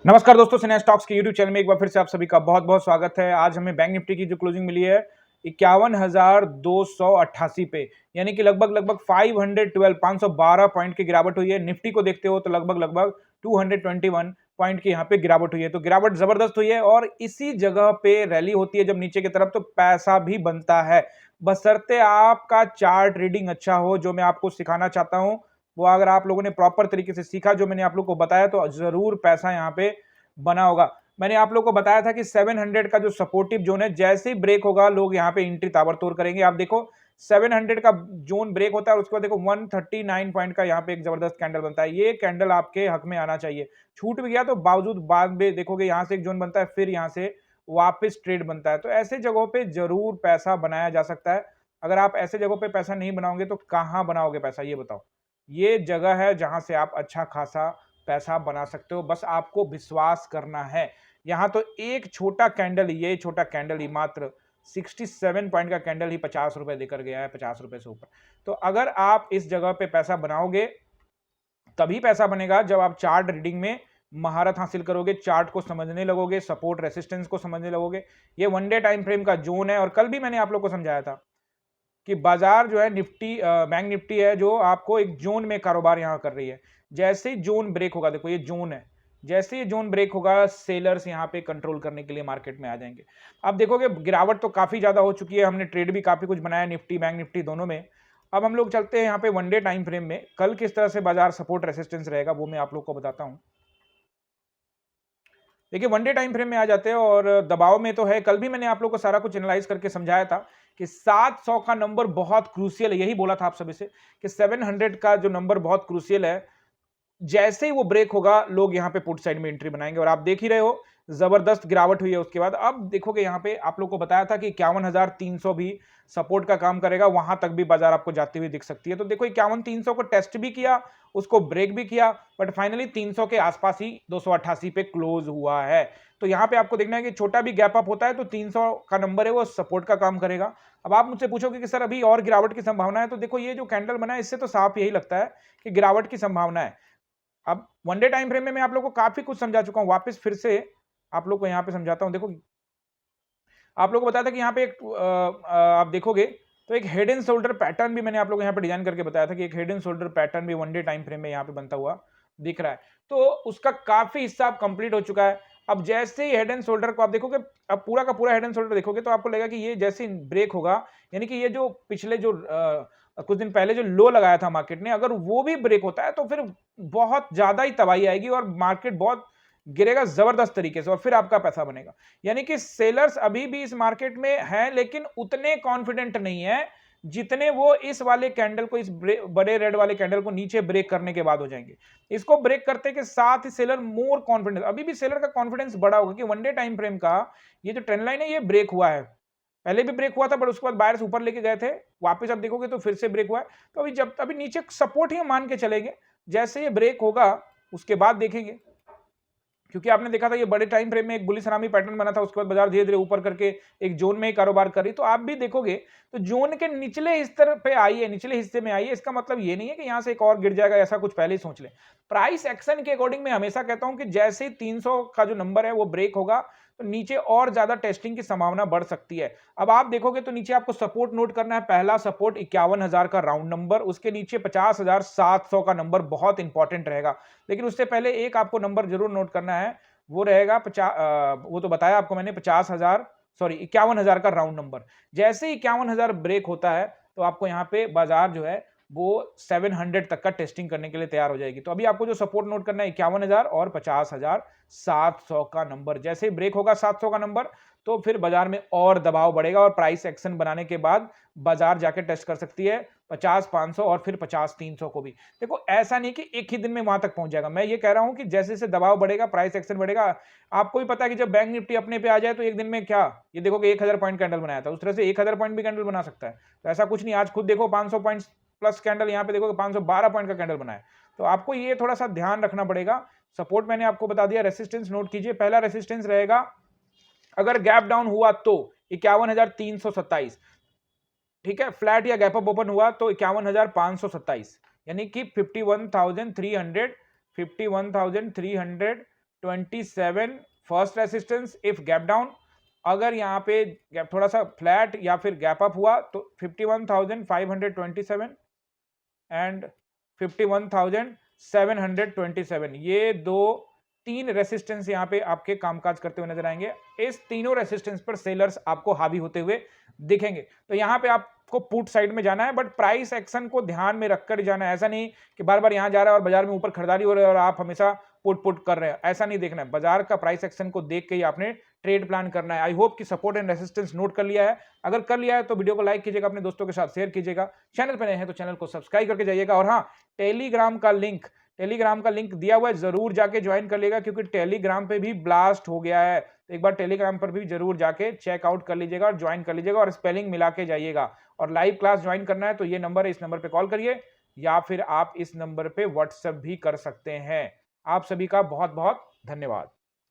नमस्कार दोस्तों, सिने स्टॉक्स के यूट्यूब चैनल में एक बार फिर से आप सभी का बहुत बहुत स्वागत है। आज हमें बैंक निफ्टी की जो क्लोजिंग मिली है 51,288 पे, यानी कि लगभग 512 पॉइंट की गिरावट हुई है। निफ्टी को देखते हो तो लगभग 221 पॉइंट की यहाँ पे गिरावट हुई है। तो गिरावट जबरदस्त हुई है और इसी जगह पे रैली होती है जब नीचे की तरफ, तो पैसा भी बनता है, बशर्ते आपका चार्ट रीडिंग अच्छा हो। जो मैं आपको सिखाना चाहता हूँ वो अगर आप लोगों ने प्रॉपर तरीके से सीखा, जो मैंने आप लोगों को बताया, तो जरूर पैसा यहाँ पे बना होगा। मैंने आप लोगों को बताया था कि 700 का जो सपोर्टिव जोन है, जैसे ही ब्रेक होगा लोग यहाँ पे एंट्री ताबड़तोड़ करेंगे। आप देखो 700 का जोन ब्रेक होता है और उसके बाद देखो 139 पॉइंट का यहाँ पे एक जबरदस्त कैंडल बनता है। ये कैंडल आपके हक में आना चाहिए। छूट भी गया तो बावजूद बाद में देखोगे यहाँ से एक जोन बनता है, फिर यहाँ से वापस ट्रेड बनता है। तो ऐसे जगहों पे जरूर पैसा बनाया जा सकता है। अगर आप ऐसे जगहों पे पैसा नहीं बनाओगे तो कहाँ बनाओगे पैसा, ये बताओ। ये जगह है जहां से आप अच्छा खासा पैसा बना सकते हो, बस आपको विश्वास करना है। यहां तो एक छोटा कैंडल, ये छोटा कैंडल ही मात्र 67 पॉइंट का कैंडल ही 50 रुपए देकर गया है, 50 रुपए से ऊपर। तो अगर आप इस जगह पे पैसा बनाओगे तभी पैसा बनेगा जब आप चार्ट रीडिंग में महारत हासिल करोगे, चार्ट को समझने लगोगे, सपोर्ट रेसिस्टेंस को समझने लगोगे। ये वन डे टाइम फ्रेम का जोन है और कल भी मैंने आप लोग को समझाया था कि बाजार जो है निफ्टी बैंक निफ्टी है जो आपको एक जोन में कारोबार यहां कर रही है। जैसे ही जोन ब्रेक होगा, देखो ये जोन है, जैसे ही जोन ब्रेक होगा सेलर्स यहां पे कंट्रोल करने के लिए मार्केट में आ जाएंगे। अब देखोगे गिरावट तो काफी ज्यादा हो चुकी है, हमने ट्रेड भी काफी कुछ बनाया निफ्टी बैंक निफ्टी दोनों में। अब हम लोग चलते हैं यहाँ पे वन डे टाइम फ्रेम में, कल किस तरह से बाजार सपोर्ट रेसिस्टेंस रहेगा वो मैं आप लोग को बताता हूं। देखिए वन डे टाइम फ्रेम में आ जाते हैं और दबाव में तो है। कल भी मैंने आप लोग को सारा कुछ एनालाइज करके समझाया था कि 700 का नंबर बहुत क्रूशियल है। यही बोला था आप सभी से कि 700 का जो नंबर बहुत क्रूशियल है। जैसे ही वो ब्रेक होगा लोग यहाँ पे पुट साइड में एंट्री बनाएंगे और आप देख ही रहे हो जबरदस्त गिरावट हुई है उसके बाद। अब देखोगे यहाँ पे आप लोग को बताया था कि 51,300 भी सपोर्ट का काम करेगा, वहां तक भी बाजार आपको जाती हुई दिख सकती है। तो देखो 51,300 को टेस्ट भी किया, उसको ब्रेक भी किया, बट फाइनली 300 के आसपास ही 288 पे क्लोज हुआ है। तो यहाँ पे आपको देखना है कि छोटा भी गैप अप होता है तो 300 का नंबर है वो सपोर्ट का काम करेगा। अब आप मुझसे पूछोगे कि सर अभी और गिरावट की संभावना है, तो देखो ये जो कैंडल बना है इससे तो साफ यही लगता है कि गिरावट की संभावना है। अब वन डे टाइम फ्रेम में मैं आप लोग को काफी कुछ समझा चुका हूं, वापस फिर से आप लोग को यहां पे समझाता हूं। देखो आप लोग को बताया था कि यहाँ पे एक आप देखोगे तो एक हेड एंड शोल्डर पैटर्न भी मैंने आप लोग को यहाँ पे डिजाइन करके बताया था कि एक हेड एंड शोल्डर पैटर्न भी वन डे टाइम फ्रेम में यहाँ पे बनता हुआ दिख रहा है। तो उसका काफी हिस्सा अब कंप्लीट हो चुका है। अब जैसे ही हेड एंड शोल्डर को आप देखोगे, अब पूरा का पूरा हेड एंड शोल्डर देखोगे तो आपको लगेगा कि ये जैसे ही ब्रेक होगा, यानी कि ये जो पिछले जो कुछ दिन पहले जो लो लगाया था मार्केट ने, अगर वो भी ब्रेक होता है तो फिर बहुत ज्यादा ही तबाही आएगी और मार्केट बहुत गिरेगा जबरदस्त तरीके से और फिर आपका पैसा बनेगा। यानी कि सेलर्स अभी भी इस मार्केट में हैं लेकिन उतने कॉन्फिडेंट नहीं है जितने वो इस वाले कैंडल को, इस बड़े रेड वाले कैंडल को नीचे ब्रेक करने के बाद हो जाएंगे। इसको ब्रेक करते के साथ ही सेलर मोर कॉन्फिडेंस, अभी भी सेलर का कॉन्फिडेंस बढ़ा होगा कि वन डे टाइम फ्रेम का ये जो ट्रेंड लाइन है ये ब्रेक हुआ है। पहले भी ब्रेक हुआ था बट उसके बाद बायर्स ऊपर लेके गए थे, वापस आप देखोगे तो फिर से ब्रेक हुआ है। तो अभी नीचे सपोर्ट ही मान के चलेंगे, जैसे ये ब्रेक होगा उसके बाद देखेंगे। क्योंकि आपने देखा था ये बड़े टाइम फ्रेम में एक बुलिश हरामी पैटर्न बना था, उसके बाद बाजार धीरे धीरे ऊपर करके एक जोन में ही कारोबार करी। तो आप भी देखोगे तो जोन के निचले स्तर पे आई है, निचले हिस्से में आई है। इसका मतलब ये नहीं है कि यहां से एक और गिर जाएगा, ऐसा कुछ पहले ही सोच ले। प्राइस एक्शन के अकॉर्डिंग मैं हमेशा कहता हूं कि जैसे ही 300 का जो नंबर है वो ब्रेक होगा तो नीचे और ज्यादा टेस्टिंग की संभावना बढ़ सकती है। अब आप देखोगे तो नीचे आपको सपोर्ट नोट करना है। पहला सपोर्ट 51,000 का राउंड नंबर, उसके नीचे 50,700 का नंबर बहुत इंपॉर्टेंट रहेगा। लेकिन उससे पहले एक आपको नंबर जरूर नोट करना है, वो रहेगा वो तो बताया आपको मैंने 50,000, सॉरी 51,000 का राउंड नंबर। जैसे ही 51,000 ब्रेक होता है तो आपको यहाँ पे बाजार जो है वो 700 तक का टेस्टिंग करने के लिए तैयार हो जाएगी। तो अभी आपको जो सपोर्ट नोट करना है 51,000 और 50,700 का नंबर। जैसे ही ब्रेक होगा 700 का नंबर तो फिर बाजार में और दबाव बढ़ेगा और प्राइस एक्शन बनाने के बाद बाजार जाके टेस्ट कर सकती है 50,500 और फिर 50,300 को भी। देखो ऐसा नहीं कि एक ही दिन में वहां तक पहुंच जाएगा, मैं ये कह रहा हूं कि जैसे जैसे दबाव बढ़ेगा प्राइस एक्शन बढ़ेगा। आपको भी पता है कि जब बैंक निफ्टी अपने पे आ जाए तो एक दिन में क्या, ये देखो कि 1,000 पॉइंट कैंडल बनाया था, उस तरह से 1,000 पॉइंट भी कैंडल बना सकता है। तो ऐसा कुछ नहीं, आज खुद देखो 500 पॉइंट प्लस कैंडल, यहाँ पे देखो 512 पॉइंट का कैंडल बनाया। तो आपको ये थोड़ा सा ध्यान रखना पड़ेगा। सपोर्ट मैंने आपको बता दिया, रेसिस्टेंस नोट कीजिए। पहला रेसिस्टेंस रहेगा अगर गैप डाउन हुआ तो 51,327, ठीक है। फ्लैट या गैप अप ओपन हुआ तो 51,527, यानी कि 51,300, 51,300 27 first resistance if gap down, अगर यहाँ पे गैप थोड़ा सा फ्लैट या फिर गैप अप हुआ तो 51,527 एंड 51,727, ये तीन रेसिस्टेंस यहाँ पे आपके कामकाज करते हुए नजर आएंगे। इस तीनों रेसिस्टेंस पर सेलर्स आपको हावी होते हुए दिखेंगे। तो यहाँ पे आपको पुट साइड में जाना है, बट प्राइस एक्शन को ध्यान में रखकर जाना है। ऐसा नहीं कि बार बार यहाँ जा रहा है और बाजार में ऊपर खरीदारी हो रही है और आप हमेशा पुट कर रहे हैं, ऐसा नहीं देखना है। बाजार का प्राइस एक्शन को देख के ही आपने ट्रेड प्लान करना है। आई होप कि सपोर्ट एंड रेसिस्टेंस नोट कर लिया है। अगर कर लिया है तो वीडियो को लाइक कीजिएगा, अपने दोस्तों के साथ शेयर कीजिएगा। चैनल पर नए हैं तो चैनल को सब्सक्राइब करके जाइएगा। और हाँ, टेलीग्राम का लिंक दिया हुआ है, जरूर जाके ज्वाइन कर लीजिएगा, क्योंकि टेलीग्राम पे भी ब्लास्ट हो गया है। तो एक बार टेलीग्राम पर भी जरूर जाके चेकआउट कर लीजिएगा और ज्वाइन कर लीजिएगा और स्पेलिंग मिला के जाइएगा। और लाइव क्लास ज्वाइन करना है तो ये नंबर है, इस नंबर पे कॉल करिए या फिर आप इस नंबर पे व्हाट्सएप भी कर सकते हैं। आप सभी का बहुत बहुत धन्यवाद।